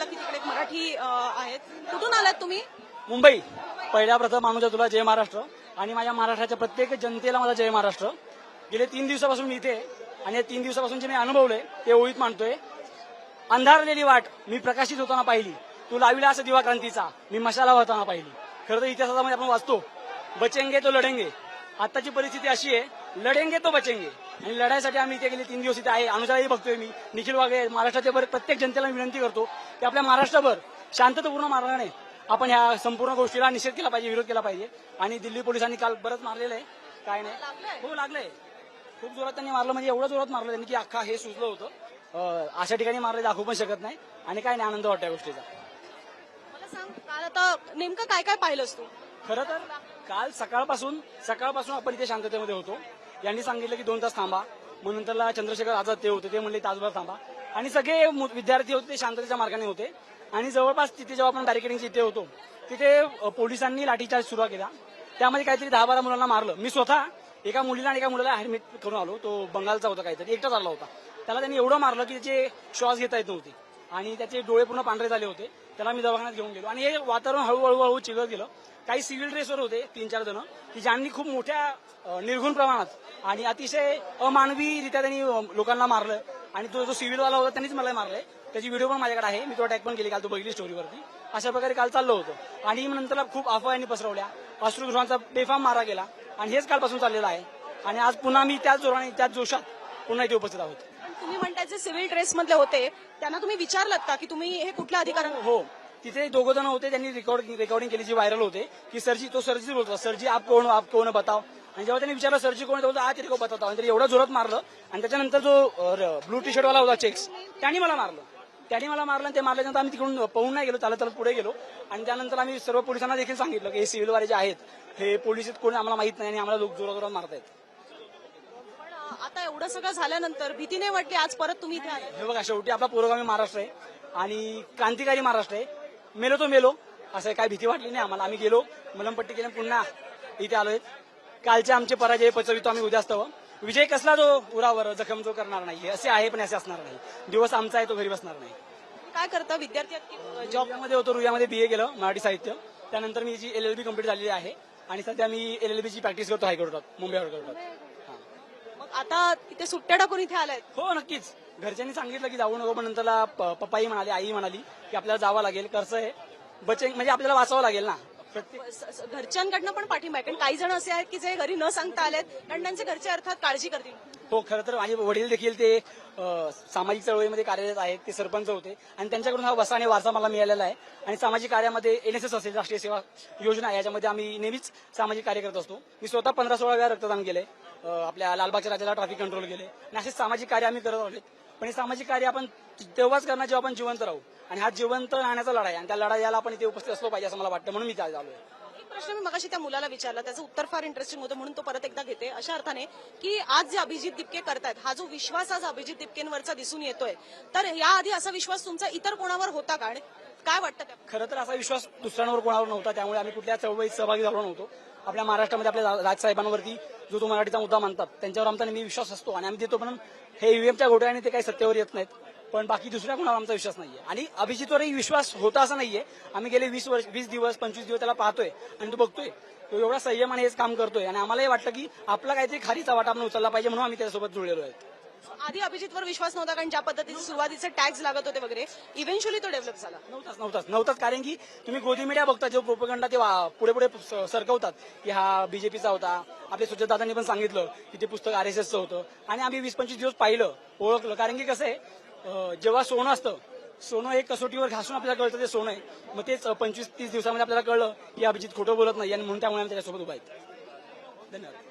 की तिकडे एक मराठी आहेत. कुठून आलात तुम्ही? मुंबई. पहिल्या प्रथम अनुजा तुला जय महाराष्ट्र आणि माझ्या महाराष्ट्राच्या प्रत्येक जनतेला माझा जय महाराष्ट्र. गेले 3 दिवसापासून मी इथे आणि या 3 दिवसापासून जे मी अनुभवलंय ते ओळीत मांडतोय. अंधारलेली वाट मी प्रकाशित होताना पाहिली, तू लाविला असा दिवा क्रांतीचा मी मशाला होताना पाहिली. खरं तर इतिहासामध्ये आपण वाचतो बचेंगे तो लढेंगे. आताची परिस्थिती अशी आहे, लढेंगे तो बचेंगे. आणि लढाईसाठी आम्ही इथे गेले 3 दिवस इथे आहे. अनुजालाही बघतोय मी, निखिल वाघे, महाराष्ट्राच्या प्रत्येक जनतेला विनंती करतो की आपल्या महाराष्ट्रभर शांततापूर्ण मार्गाने आपण ह्या संपूर्ण गोष्टीला निषेध केला पाहिजे, विरोध केला पाहिजे. आणि दिल्ली पोलिसांनी काल बरंच मारलेलं आहे, काय नाही हो लागलंय, खूप जोरात त्यांनी मारलं, म्हणजे एवढं जोरात मारलं त्यांनी की अख्खा हे सुचलं होतं. अशा ठिकाणी मारले दाखवू पण शकत नाही आणि काय नाही, आनंद वाटतो या गोष्टीचा. मला सांग, काल आता नेमकं काय काय पाहिलंस तू? खरं तर काल सकाळपासून आपण इथे शांततेमध्ये होतो. यांनी सांगितलं की 2 तास थांबा, मग नंतरला चंद्रशेखर आझाद ते होते, ते म्हणले तासभर थांबा. आणि सगळे विद्यार्थी होते ते शांततेच्या मार्गाने होते. आणि जवळपास तिथे जेव्हा आपण बॅरिकेडिंगच्या इथे होतो तिथे पोलिसांनी लाठीचार्ज सुरू केला. त्यामध्ये काहीतरी 10-12 मुलांना मारलं. मी स्वतः एका मुलीला आणि एका मुलाला ऍडमिट करून आलो. तो बंगालचा होता, काहीतरी एकटाच आला होता. त्याला त्यांनी एवढं मारलं की त्याचे श्वास घेता येत नव्हते आणि त्याचे डोळे पूर्ण पांढरे झाले होते. त्याला मी दवाखान्यात घेऊन गेलो आणि हे वातावरण हळूहळू चिघळत गेलं. काही सिव्हिल ड्रेसवर होते 3-4 जण की ज्यांनी खूप मोठ्या निर्घुण प्रमाणात आणि अतिशय अमानवीरित्या त्यांनी लोकांना मारलं. आणि जो सिव्हिलवाला होता त्यांनीच मला मारलंय. त्याची व्हिडिओ पण माझ्याकडे आहे, मी तो टॅग पण केली काल, तो बघितली स्टोरीवरती. अशा प्रकारे काल चाललं होतं आणि नंतर खूप अफवांनी पसरवल्या, अश्रुधुरांचा बेफाम मारा गेला आणि हेच कालपासून चाललेलं आहे. आणि आज पुन्हा मी त्याच जोराने त्याच जोशात पुन्हा इथे उपस्थित आहोत. तुम्ही म्हणताय जे सिव्हिल ड्रेस मधले होते त्यांना तुम्ही विचारलात का की तुम्ही हे कुठल्या अधिकाऱ्यांना? हो, तिथे 2 जण होते, त्यांनी रेकॉर्डिंग केली जी व्हायरल होते की सरजी बोलतो, सरजी आप कोण बताव. आणि जेव्हा त्यांनी विचारलं सरजी कोण, बोलतो आ तेरे को बताता. आणि एवढं जोरात मारलं. आणि त्याच्यानंतर जो ब्लू टी शर्टवाला होता चेक्स, त्यांनी मला मारलं आणि ते मारल्यानंतर आम्ही तिकडून पळून नाही गेलो, चालत पुढे गेलो. आणि त्यानंतर आम्ही सर्व पोलिसांना देखील सांगितलं की हे सिव्हिलवाले जे आहेत हे पोलीस कोण आम्हाला माहित नाही आणि आम्हाला लोक जोरात मारतायत. पण आता एवढं सगळं झाल्यानंतर भीती नाही वाटली आज परत तुम्ही इथे आले? हे बघा, शेवटी आपला पुरोगामी महाराष्ट्र आहे आणि क्रांतिकारी महाराष्ट्र आहे. मेलो तो मेलो, असं काही भीती वाटली नाही आम्हाला. आम्ही गेलो, मलमपट्टी केली, पुन्हा इथे आलोय. कालचे आमचे पराजय पचवितो आम्ही उद्यास्तव. विजय कसला जो उरावर जखम जो करणार नाही, असे आहे पण असे असणार नाही. दिवस आमचा आहे तो घरी बसणार नाही. काय करता? विद्यार्थी आहात की जॉबमध्ये होतो, रुयामध्ये BA केलं मराठी साहित्य. त्यानंतर मी जी LLB कंप्लीट झालेली आहे आणि सध्या मी LLB ची प्रॅक्टिस करतो हायकोर्टात, मुंबई हायकोर्टात. मग आता इथे सुट्ट्या टाकून इथे आलाय? हो नक्कीच. घरच्यांनी सांगितलं की जाऊ नको, पण नंतरला पप्पाही म्हणाले, आई म्हणाली की आपल्याला जावं लागेल. कसं आहे, म्हणजे आपल्याला वाचावं लागेल ना. प्रत्येक घरच्यांकडनं पण पाठिंबा आहे, कारण काही जण असे आहेत की जे घरी न सांगता आलेत कारण त्यांचे घरचे अर्थात काळजी करतील. हो, खरं तर माझे वडील देखील ते सामाजिक चळवळीमध्ये कार्यरत आहेत, ते सरपंच होते आणि त्यांच्याकडून हा वसा आणि वारसा मला मिळालेला आहे. आणि सामाजिक कार्यामध्ये NSS असेल, राष्ट्रीय सेवा योजना, याच्यामध्ये आम्ही नेहमीच सामाजिक कार्य करत असतो. मी स्वतः 15-16 वेळा रक्तदान केले, आपल्या लालबागच्या राजाला ट्रॅफिक कंट्रोल केले आणि असे सामाजिक कार्य आम्ही करत आहोत. पण हे सामाजिक कार्य आपण तेव्हाच करणार जेव्हा आपण जिवंत राहू. आणि हा जिवंत राहण्याचा लढा आहे आणि त्या लढाईला आपण इथे उपस्थित असलो पाहिजे असं मला वाटतं, म्हणून मी इथे आलोय. एक प्रश्न मी मगाशी त्या मुलाला विचारला, त्याचं उत्तर फार इंटरेस्टिंग होतं म्हणून तो परत एकदा घेते. अशा अर्थाने की आज जे अभिजित दिपके करतायत, हा जो विश्वास आज अभिजित दिपकेंवरचा दिसून येतोय, तर याआधी असा विश्वास तुमचा इतर कोणावर होता का आणि काय वाटतं त्या? खरं तर असा विश्वास दुसऱ्यांवर कोणावर नव्हता, त्यामुळे आम्ही कुठल्या चळवळीत सहभागी झालो नव्हतो. आपल्या महाराष्ट्रामध्ये आपल्या राजसाहेबांवरती जो मराठीचा मुद्दा मानतात त्यांच्यावर आमचा नेहमी विश्वास असतो आणि आम्ही देतो. पण हे EVMच्या घोटाळ्याने ते काही सत्तेवर येत नाहीत. पण बाकी दुसऱ्या कोणावर आमचा विश्वास नाहीये आणि अभिजितवरही विश्वास होता असं नाहीये. आम्ही गेले 20 दिवस 25 दिवस त्याला पाहतोय आणि तो बघतोय, तो एवढा संयमाने हेच काम करतोय आणि आम्हालाही वाटतं की आपला काहीतरी खारीचा वाटा आपण उचलला पाहिजे, म्हणून आम्ही त्याच्यासोबत जुळलेलो आहे. आधी अभिजितवर विश्वास नव्हता कारण ज्या पद्धतीचे सुरुवातीचे टॅग्स लागत होते वगैरे, इव्हेंच्युअली तो डेव्हलप झाला. नव्हताच कारण की तुम्ही गोदी मीडिया बघता, जो प्रोपगंडा ते पुढे सरकवतात की हा बीजेपीचा होता. आपले सुजातादांनी पण सांगितलं की ते पुस्तक RSSचं होतं आणि आम्ही 20-25 दिवस पाहिलं, ओळखलं. कारण की कसं आहे, जेव्हा सोनं असतं, सोनं एक कसोटीवर घासून आपल्याला कळतं ते सोनं आहे. मग तेच 25-30 दिवसामध्ये आपल्याला कळलं की अभिजित खोटं बोलत नाही आणि म्हणून त्यामुळे आम्ही त्याच्यासोबत उभा आहेत. धन्यवाद.